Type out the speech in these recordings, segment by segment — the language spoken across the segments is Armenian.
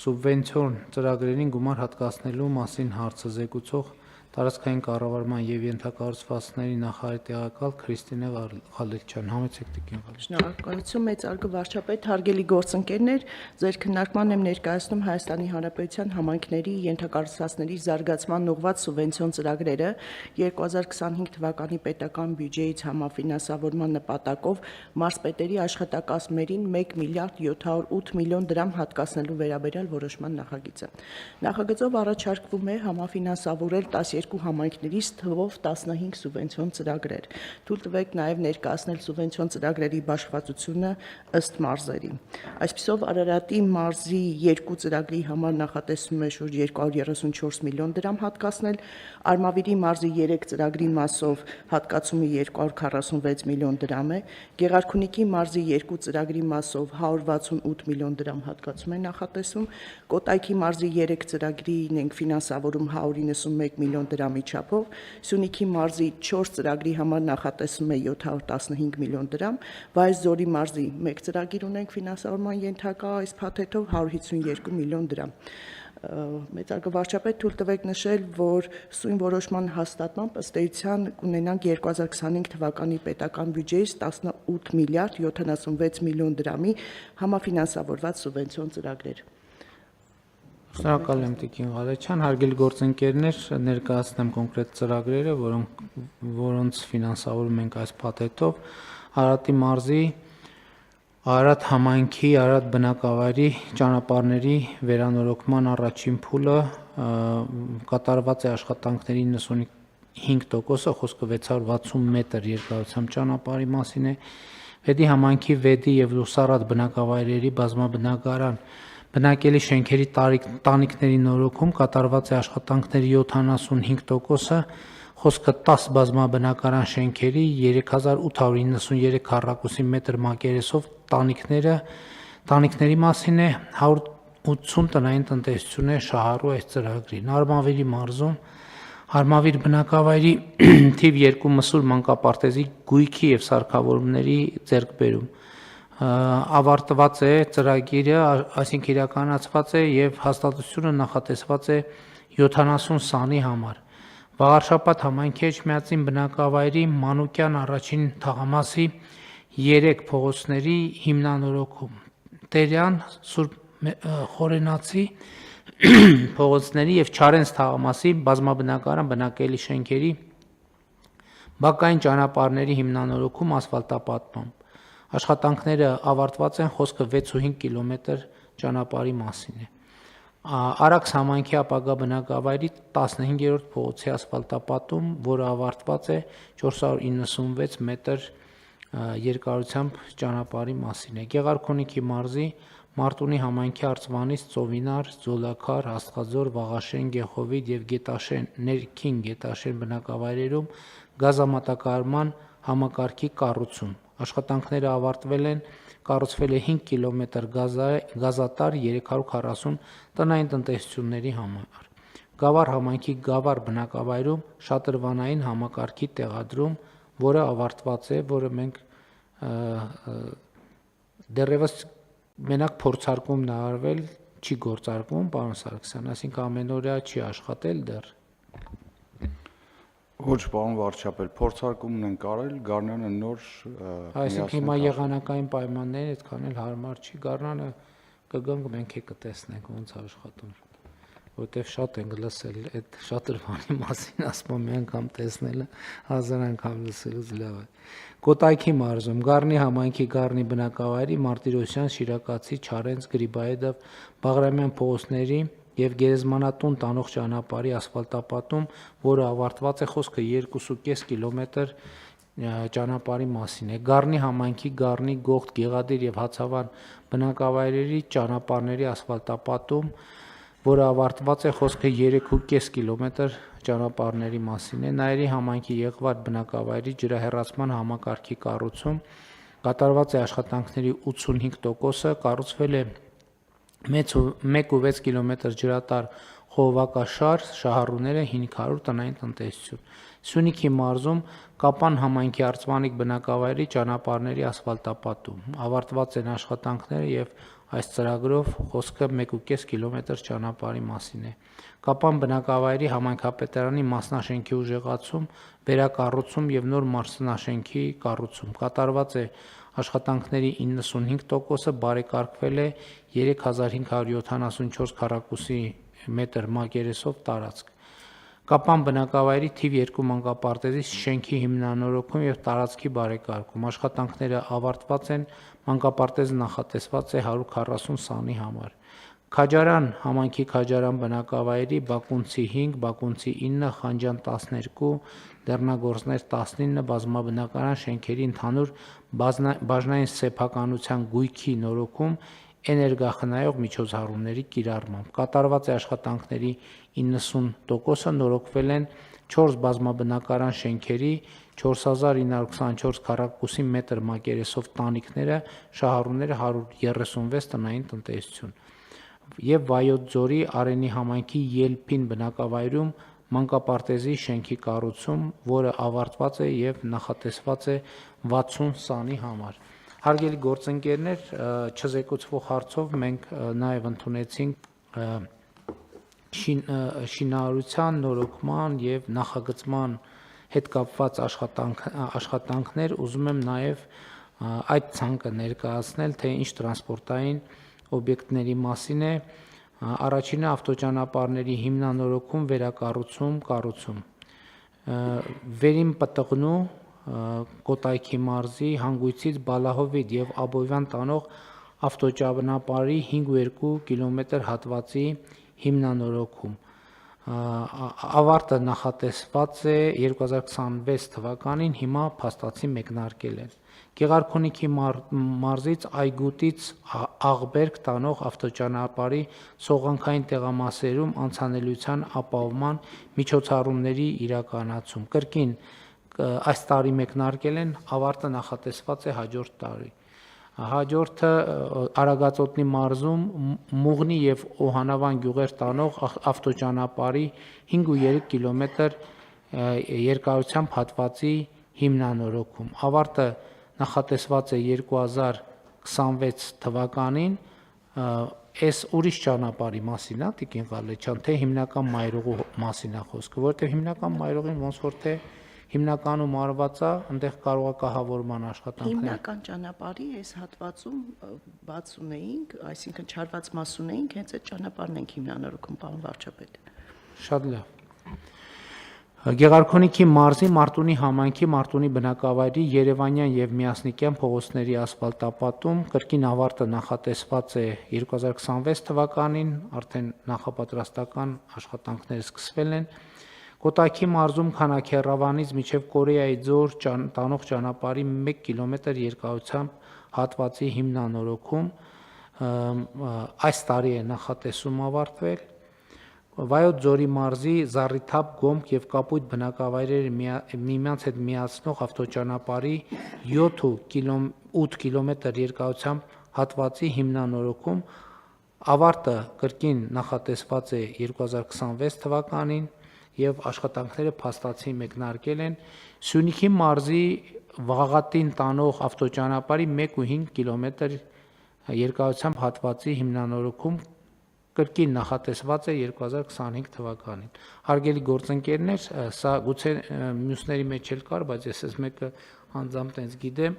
սուբվենցիոն ծրագրերին գումար հատկացնելու մասին հարցը զեկուցող տարածքային կառավարման եւ ենթակառուցվածքների նախարարի տեղակալ Քրիստինե Ղալեչյան, համեցեք տիկին Ղալեչյան։ Շնորհակալություն մեծարգո վարչապետ, հարգելի գործընկերներ, ձեր քննարկման եմ ներկայացնում Հայաստանի Հանրապետության համայնքների ենթակառուցվածքների զարգացման ուղղված սուբվենցիոն ծրագրերը 2025 թվականի պետական բյուջեից համաֆինանսավորման նպատակով մարզպետերի աշխատակազմերին 1 միլիարդ 708 միլիոն դրամ հատկացնելու վերաբերյալ որոշման նախագիծը։ Նախագծով առաջարկվում է համաֆինանսավորել 12 համայնքներից թվով 15 սուբվենցիոն ծրագրեր։ Թույլ տվեք նաև ներկայացնել սուբվենցիոն ծրագրերի բաշխվածությունը ըստ մարզերի։ Այսպիսով Արարատի մարզի 2 ծրագրի համար նախատեսվում է շուրջ 234 միլիոն դրամ հատկացնել, Արմավիրի մարզի 3 ծրագրի մասով հատկացումը 246 միլիոն դրամ է, Գեղարքունիքի մարզի 2 ծրագրի մասով 168 միլիոն դրամ հատկացում է նախատեսվում, Կոտայքի մարզի 3 ծրագրին ենք ֆինանսավորում 191 միլիոն դրամի չափով, Սյունիքի մարզի 4 ծրագրի համար նախատեսվում է 715 միլիոն դրամ, Վայոց-Ձորի մարզի 1 ծրագիր ունենք ֆինանսավորման ենթակա այս փաթեթով 152 միլիոն դրամ։ Մեծարգո վարչապետ, թույլ տվեք նշել, որ սույն որոշման հաստատմամբ ըստ էության կունենանք 2025 թվականի պետական բյուջեից 18 միլիարդ 76 միլիոն դրամի համաֆինանսավորված սուբվենցիոն ծրագրեր։ Շնորհակալ եմ տիկին Ղալեչյան, հարգելի գործընկերներ, ներկայացնեմ կոնկրետ ծրագրերը, որոնց ֆինանսավորում ենք այս փաթեթով, Արարատի մարզի Արարատ համայնքի Արարատ բնակավայրի ճանապարհների վերանորոգման առաջին փուլը կատարված է աշխատանքների 95%-ը, խոսքը 660 մետր երկարությամբ ճանապարհի մասին է, Վեդի համայնքի Վեդի եւ Լուսարատ բնակավայրերի բազմաբնակարան բնակելի շենքերի տանիքների նորոգում կատարված է աշխատանքների 75%-ը, խոսքը 10 բազմաբնակարան շենքերի 3893 քառակուսի մետր մակերեսով տանիքների մասին է, 180 տնային տնտեսություն է շահառու այս ծրագրին։ Արմավիրի մարզում Արմավիր բնակավայրի թիվ 2 մսուր մանկապարտեզի գույքի եւ սարքավորումների ձեռքբերում ավարտված է ծրագիրը, այսինքն իրականացված է եւ հաստատությունը նախատեսված է 70 սանի համար։ Վաղարշապատ համայնքի Էջմիածին բնակավայրի Մանուկյան առաջին թաղամասի 3 փողոցների հիմնանորոգում, Տերյան, Սուրբ Խորենացի փողոցների եւ Չարենց թաղամասի բազմաբնակարան բնակելի շենքերի բակային ճանապարհների հիմնանորոգում ասֆալտապատմամբ։ Աշխատանքները ավարտված են, խոսքը 6.5 կիլոմետր ճանապարհի մասին է։ Արաքս համայնքի ապագա բնակավայրի 15-րդ փողոցի ասֆալտապատում, որը ավարտված է 496 մետր երկարությամբ ճանապարհի մասին է։ Գեղարքունիքի մարզի Մարտունի համայնքի Արծվանից Ծովինար, Ձոլաքար, Աստղաձոր, Վաղաշեն, Գեխովիդ եւ Գետաշեն, ներքին Գետաշեն բնակավայրերում գազամատակարարման համակարգի կառուցում։ Աշխատանքները ավարտվել են, կառուցվել է 5 կիլոմետր գազատար 340 տնային տնտեսությունների համար։ Գավառ համայնքի Գավառ բնակավայրում շատրվանային համակարգի տեղադրում, որը ավարտված է, որը մենք դեռևս մենակ փորձարկումն է արվել, չի գործարկվում, պարոն Սարգսյան, այսինքն ամենօրյա չի աշխատել դեռ։ Ոչ, պարոն վարչապետ, փորձարկումն են կարել, Գառնանը նոր այսինքն հիմա եղանակային պայմաններին այդքան էլ հարմար չի, Գառնանը կգանք մենք է կտեսնենք ոնց աշխատում, որտեվ շատ ենք լսել այդ շատրվանի մասին, ասում մի անգամ տեսնելը 1000 անգամ լսելուց լավ է։ Կոտայքի մարզում Գառնի համայնքի Գառնի բնակավայրի Մարտիրոսյան, Շիրակացի, Չարենց, Գրիբայեդով, Բաղրամյան փողոցների եւ Գերեզմանատուն տանող ճանապարհի ասֆալտապատում, որը ավարտված է, խոսքը 2.5 կիլոմետր ճանապարհի մասին է։ Գառնի համայնքի Գառնի, Գողթ, Գեղադիր եւ Հացավան բնակավայրերի ճանապարհների ասֆալտապատում, որը ավարտված է, խոսքը 3.5 կիլոմետր ճանապարհների մասին է։ Նայերի համայնքի Եղվարդ բնակավայրի ջրահեռացման համակարգի կառուցում, կատարված է աշխատանքների 85%-ը, կառուցվել է 1.6 կիլոմետր ջրատար խողովակաշար, շահառուները 500 տնային տնտեսություն։ Սյունիքի մարզում Կապան համայնքի Արծվանիկ բնակավայրի ճանապարհների ասֆալտապատում, ավարտված են աշխատանքները եւ Այս ծրագրով խոսքը 1.5 կիլոմետր ճանապարհի մասին է։ Կապան բնակավայրի համայնքապետարանի մասնաշենքի ուժեղացում, վերակառուցում եւ նոր մարզնաշենքի կառուցում։ Կատարված է աշխատանքների 95%-ը, բարեկարգվել է 3574 քառակուսի մետր մակերեսով տարածք։ Կապան բնակավայրի թիվ 2 մանկապարտեզի շենքի հիմնանորոգում եւ տարածքի բարեկարգում։ Աշխատանքները ավարտված են, մանկապարտեզը նախատեսված է 140 սանի համար։ Քաջարան համայնքի Քաջարան բնակավայրի Բակունցի 5, Բակունցի 9, Խանջան 12, Դեռնագործներ 19 բազմաբնակարան շենքերի ընդհանուր բաժնային սեփականության գույքի նորոգում էներգախնայող միջոցառումների կիրառմամբ։ Կատարված է աշխատանքների 90%-ը, նորոգվել են 4 բազմաբնակարան շենքերի 4924 քառակուսի մետր մակերեսով տանիքները, շահառուները 136 տնային տնտեսություն։ Եվ Վայոց ձորի Արենի համայնքի Ելփին բնակավայրում մանկապարտեզի շենքի կառուցում, որը ավարտված է եւ նախատեսված է 60 սանի համար։ Հարգելի գործընկերներ, չզեկուցվող հարցով մենք նաեւ ընդունեցինք շինարարության, նորոգման եւ նախագծման հետ կապված աշխատանքներ, ուզում եմ նաեւ այդ ցանկը ներկայացնել, թե ինչ տրանսպորտային օբյեկտների մասին է։ Առաջինը ավտոճանապարհների հիմնանորոգում, վերակառուցում, կառուցում։ Վերին Պտղնու Կոտայքի մարզի հանգույցից Բալահովիդ եւ Աբովյան տանող ավտոճանապարհի 5.2 կիլոմետր հատվածի հիմնանորոգում։ Ավարտը նախատեսված է 2026 թվականին, հիմա փաստացի մեկնարկել են։ Գեղարքունիքի մարզից Այգուտից Աղբերք տանող ավտոճանապարհի սողանքային տեղամասերում անցանելիության ապահովման միջոցառումների իրականացում։ Կրկին այս տարի մեկնարկել են, ավարտը նախատեսված է հաջորդ տարի։ Հաջորդը Արագածոտնի մարզում Մուղնի եւ Օհանավան գյուղեր տանող ավտոճանապարհի 5.3 կիլոմետր երկարությամբ հատվածի հիմնանորոգում։ Ավարտը նախատեսված է 2026 թվականին։ Այս ուրիշ ճանապարհի մասին է Տիկին Ղալեչյան, թե հիմնական մայրուղու մասին է խոսքը, որովհետեւ հիմնական մայրուղին ոնց որ թե հիմնականում արված է, այնտեղ կարող է կահավորման աշխատանքներ։ Հիմնական ճանապարհի այս հատվածում բաց ունեինք, այսինքն չարված մաս ունեինք, հենց այդ ճանապարհն ենք հիմնանորոգում, պարոն վարչապետ։ Շատ լավ։ Գեղարքունիքի մարզի Մարտունի համայնքի Մարտունի բնակավայրի Երևանյան եւ Միասնիկյան փողոցների ասֆալտապատում կրկին ավարտը նախատեսված է 2026 թվականին, արդեն նախապատրաստական աշխատանքները սկսվել են։ Կոտայքի մարզում Քանաքեռավանից մինչև Կորեայի ձոր տանող ճանապարհի 1 կիլոմետր երկարությամբ հատվածի հիմնանորոգում այս տարի է նախատեսում ավարտվել։ Վայոց ձորի մարզի Զառիթափ, Գոմք եւ Կապույտ բնակավայրերը միմյանց հետ միացնող ավտոճանապարհի 8 կիլոմետր երկարությամբ հատվածի հիմնանորոգում ավարտը կրկին նախատեսված է 2026 թվականին եւ աշխատանքները փաստացի մեկնարկել են։ Սյունիքի մարզի Վաղատին տանող ավտոճանապարհի 1.5 կիլոմետր երկարությամբ հատվածի հիմնանորոգում կրկին նախատեսված է 2025 թվականին։ Հարգելի գործընկերներ, սա գուցե մյուսների մեջ էլ կար, բայց ես այս մեկը անձամբ տենց գիտեմ,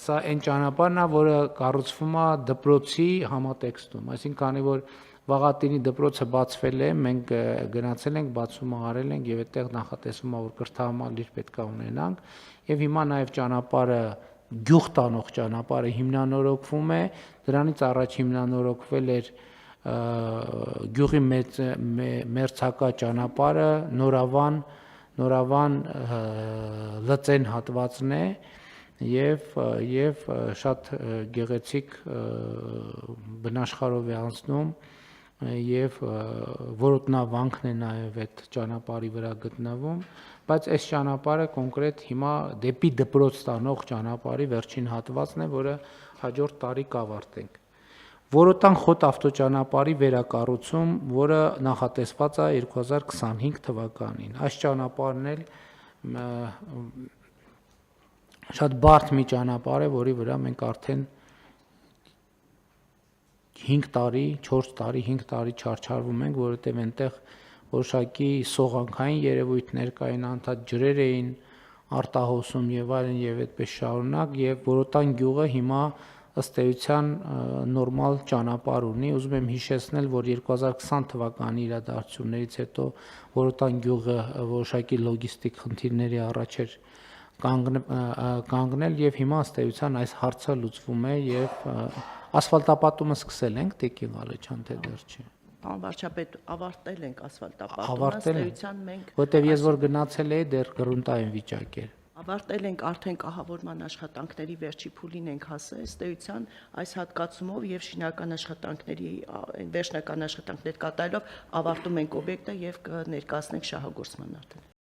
սա այն ճանապարհն է, որը կառուցվում է դպրոցի համատեքստում, այսինքն քանի որ Վաղատինի դպրոցը բացվել է, մենք գնացել ենք, բացումը արել ենք եւ այդտեղ նախատեսվում է, որ կրթահամալիր պետք է ունենանք եւ հիմա նաեւ ճանապարհը գյուղ տանող ճանապարհը հիմնանորոգվում է, դրանից առաջ հիմնանորոգվել էր գյուղի մերձակա ճանապարհը Նորավան Լծեն հատվածն է եւ շատ գեղեցիկ բնաշխարհով է անցնում եւ Որոտնավանքն է նաեւ այդ ճանապարհի վրա գտնվում, բայց այս ճանապարհը կոնկրետ հիմա դեպի դպրոց տանող ճանապարհի վերջին հատվածն է, որը հաջորդ տարի կավարտենք։ Որոտան խոտ ավտոճանապարհի վերակառուցում, որը նախատեսված է 2025 թվականին։ Այս ճանապարհն էլ շատ բարդ մի ճանապարհ է, որի վրա մենք արդեն 5 տարի, 4 տարի, 5 տարի չարչարվում ենք, որովհետև այնտեղ որոշակի սողանքային երևույթներ կային, անդադ ջրեր էին արտահոսում եւ այլն եւ այդպես շարունակ եւ Որոտան գյուղը հիմա ըստ էության նորմալ ճանապարհ ունի։ Ուզում եմ հիշեցնել, որ 2020 թվականի իրադարձություններից հետո Որոտան գյուղը որոշակի լոգիստիկ խնդիրների առաջ էր կանգնել եւ հիմա ըստ էության այս հարցը լուծվում է եւ ասֆալտապատումը սկսել ենք Տիկին Ղալեջյան, թե դեռ չի։ Պարոն վարչապետ, ավարտել ենք ասֆալտապատումը, Ավարտել ըստ ենք, էության մենք որտեվ ես որ գնացել էի դեռ գրունտային վիճակ էր։ ավարտել ենք արդեն կահավորման աշխատանքների վերջի փուլին ենք հասել, ըստ էության այս հատկացումով եւ շինական աշխատանքների վերջնական աշխատանքներ կատարելով ավարտում ենք օբյեկտը եւ կներկայացնենք շահագործման արդեն։